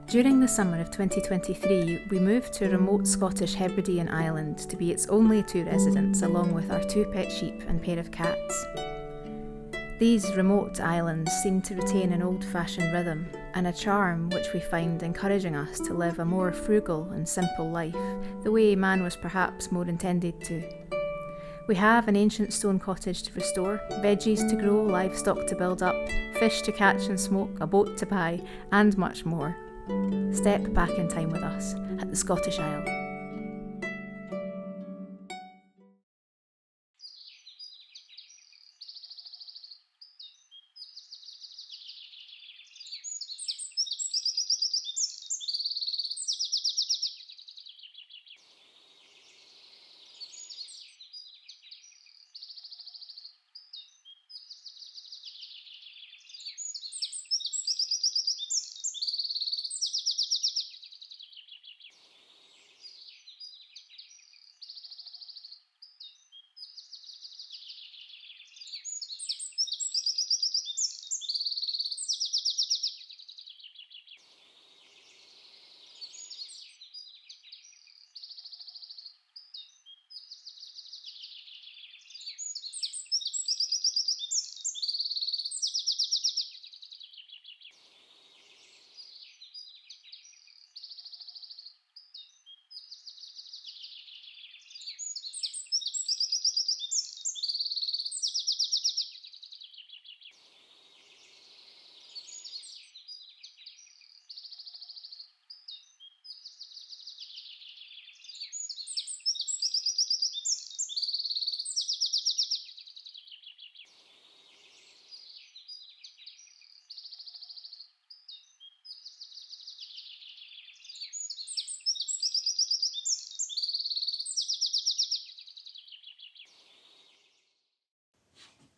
During the summer of 2023, we moved to a remote Scottish Hebridean island to be its only two residents, along with our 2 pet sheep and pair of cats. These remote islands seem to retain an old-fashioned rhythm and a charm which we find encouraging us to live a more frugal and simple life, the way man was perhaps more intended to. We have an ancient stone cottage to restore, veggies to grow, livestock to build up, fish to catch and smoke, a boat to buy, and much more. Step back in time with us at the Scottish Isle.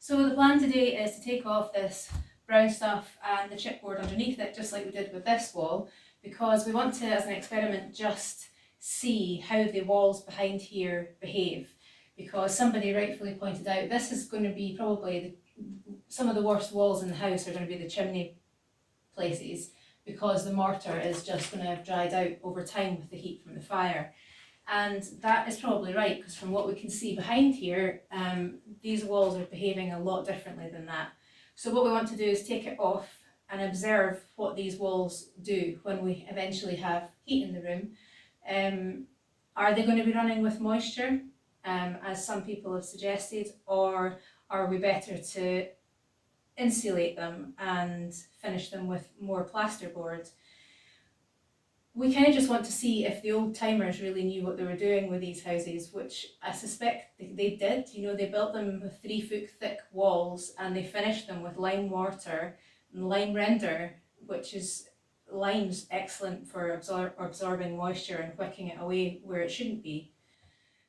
So the plan today is to take off this brown stuff and the chipboard underneath it, just like we did with this wall, because we want to, as an experiment, just see how the walls behind here behave. Because somebody rightfully pointed out, this is going to be probably some of the worst walls in the house are going to be the chimney places, because the mortar is just going to have dried out over time with the heat from the fire. And that is probably right, because from what we can see behind here, these walls are behaving a lot differently than that. So what we want to do is take it off and observe what these walls do when we eventually have heat in the room. Are they going to be running with moisture, as some people have suggested, or are we better to insulate them and finish them with more plasterboard? We kind of just want to see if the old timers really knew what they were doing with these houses, which I suspect they did. You know, they built them with 3-foot thick walls and they finished them with lime mortar and lime render, which is lime's excellent for absorbing moisture and wicking it away where it shouldn't be.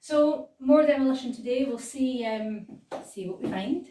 So more demolition today. We'll see what we find.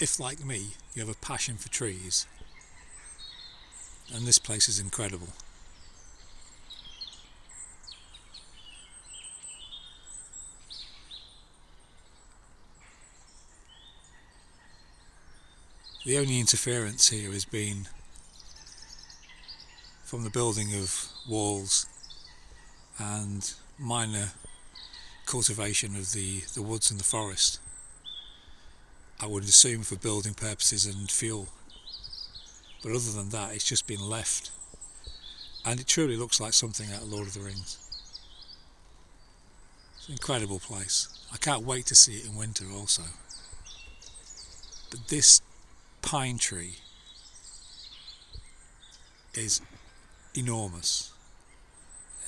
If, like me, you have a passion for trees, and this place is incredible. The only interference here has been from the building of walls and minor cultivation of the woods and the forest. I would assume for building purposes and fuel. But other than that, it's just been left. And it truly looks like something out of Lord of the Rings. It's an incredible place. I can't wait to see it in winter also. But this pine tree is enormous.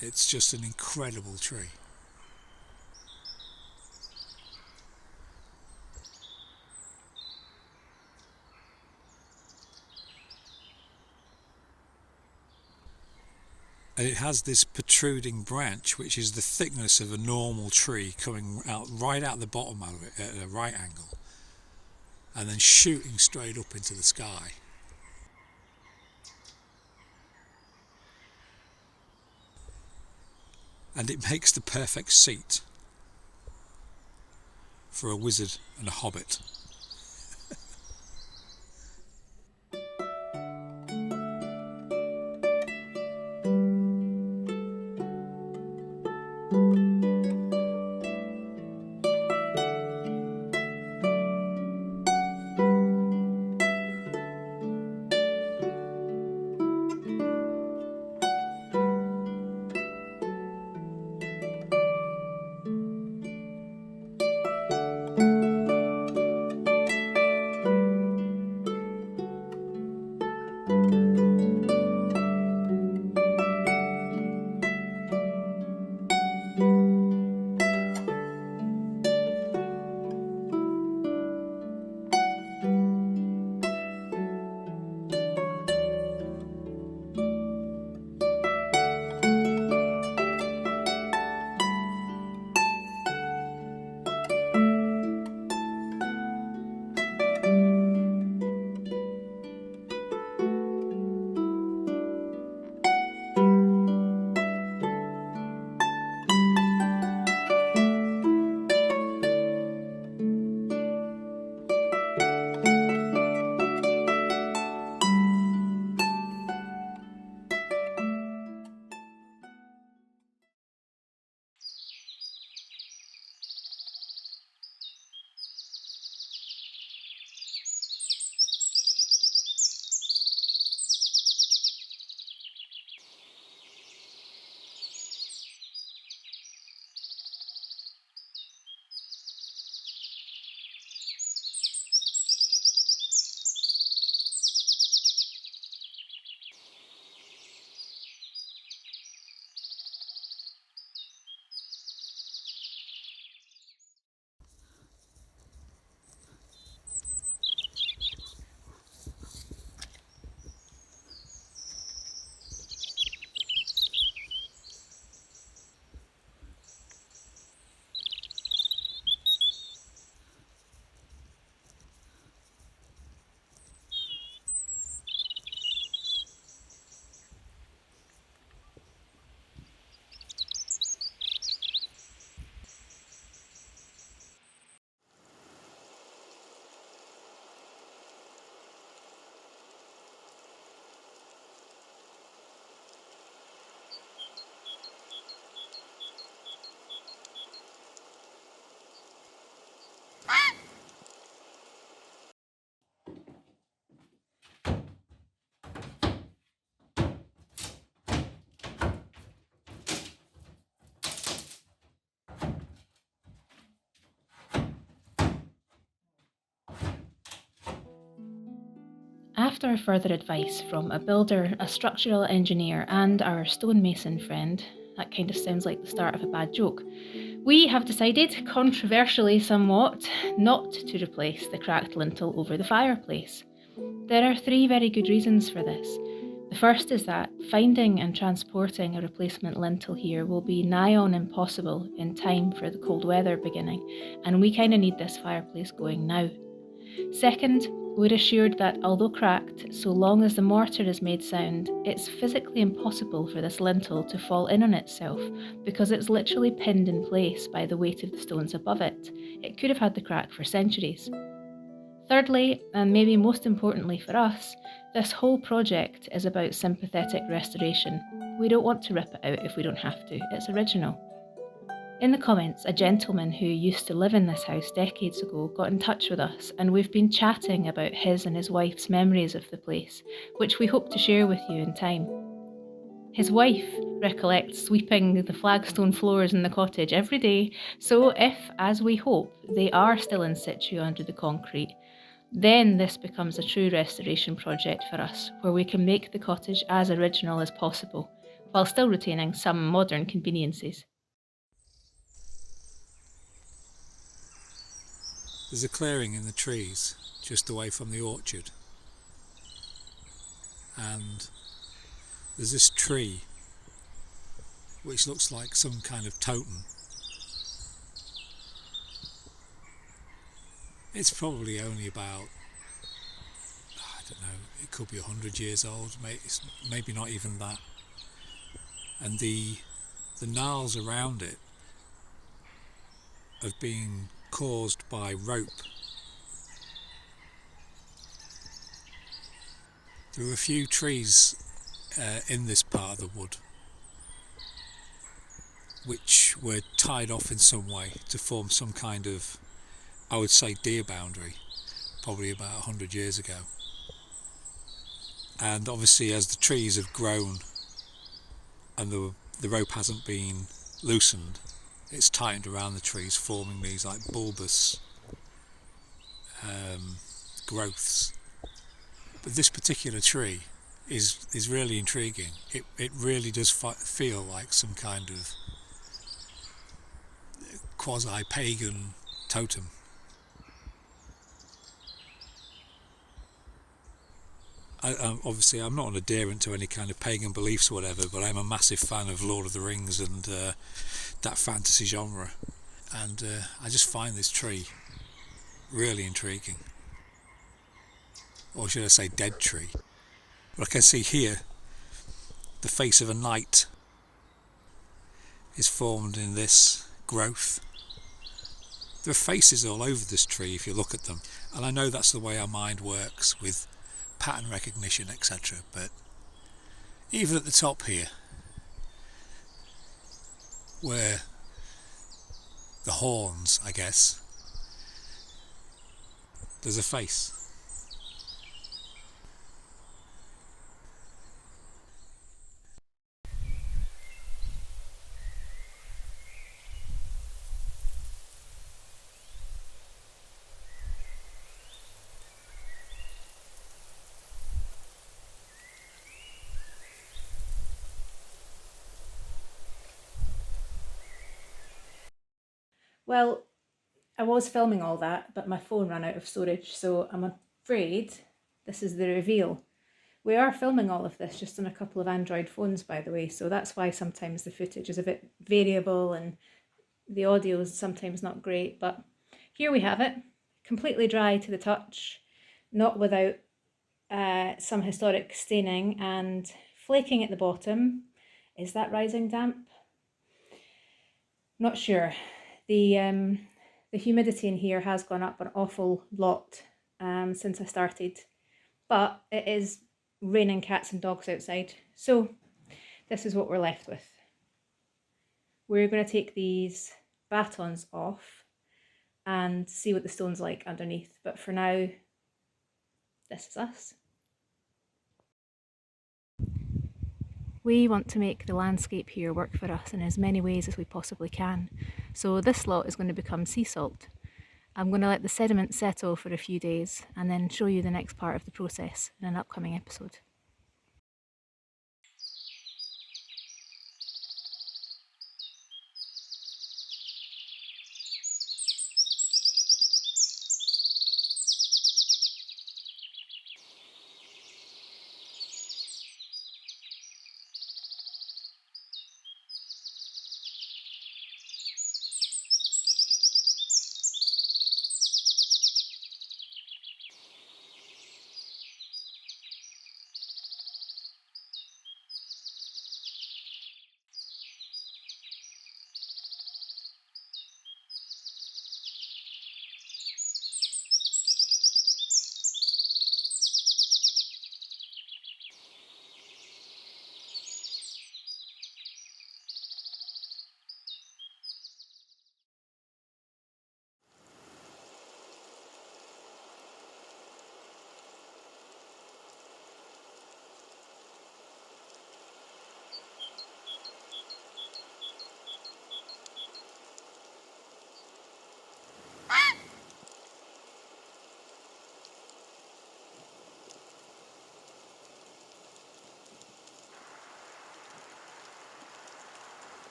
It's just an incredible tree. And it has this protruding branch, which is the thickness of a normal tree, coming out right out the bottom of it at a right angle, and then shooting straight up into the sky. And it makes the perfect seat for a wizard and a hobbit. After further advice from a builder, a structural engineer and our stonemason friend, that kind of sounds like the start of a bad joke, we have decided, controversially somewhat, not to replace the cracked lintel over the fireplace. There are 3 very good reasons for this. The first is that finding and transporting a replacement lintel here will be nigh on impossible in time for the cold weather beginning, and we kind of need this fireplace going now. Second, we're assured that although cracked, so long as the mortar is made sound, it's physically impossible for this lintel to fall in on itself because it's literally pinned in place by the weight of the stones above it. It could have had the crack for centuries. Thirdly, and maybe most importantly for us, this whole project is about sympathetic restoration. We don't want to rip it out if we don't have to, it's original. In the comments, a gentleman who used to live in this house decades ago got in touch with us, and we've been chatting about his and his wife's memories of the place, which we hope to share with you in time. His wife recollects sweeping the flagstone floors in the cottage every day, so if, as we hope, they are still in situ under the concrete, then this becomes a true restoration project for us, where we can make the cottage as original as possible, while still retaining some modern conveniences. There's a clearing in the trees just away from the orchard, and there's this tree which looks like some kind of totem. It's probably only about, I don't know, it could be 100 years old, maybe not even that. And the gnarls around it have been caused by rope. There are a few trees in this part of the wood which were tied off in some way to form some kind of, I would say, deer boundary, probably about 100 years ago. And obviously as the trees have grown and the rope hasn't been loosened, it's tightened around the trees, forming these like bulbous growths. But this particular tree is really intriguing. It really does feel like some kind of quasi-pagan totem. Obviously I'm not an adherent to any kind of pagan beliefs or whatever, but I'm a massive fan of Lord of the Rings and that fantasy genre, and I just find this tree really intriguing. Or should I say dead tree. But I can see here the face of a knight is formed in this growth. There are faces all over this tree if you look at them, and I know that's the way our mind works with pattern recognition, etc. But even at the top here, where the horns, I guess, there's a face. Well, I was filming all that, but my phone ran out of storage, so I'm afraid this is the reveal. We are filming all of this just on a couple of Android phones, by the way, so that's why sometimes the footage is a bit variable and the audio is sometimes not great, but here we have it, completely dry to the touch, not without some historic staining and flaking at the bottom. Is that rising damp? Not sure. The humidity in here has gone up an awful lot since I started, but it is raining cats and dogs outside, so this is what we're left with. We're going to take these batons off and see what the stone's like underneath, but for now, this is us. We want to make the landscape here work for us in as many ways as we possibly can. So this lot is going to become sea salt. I'm going to let the sediment settle for a few days and then show you the next part of the process in an upcoming episode.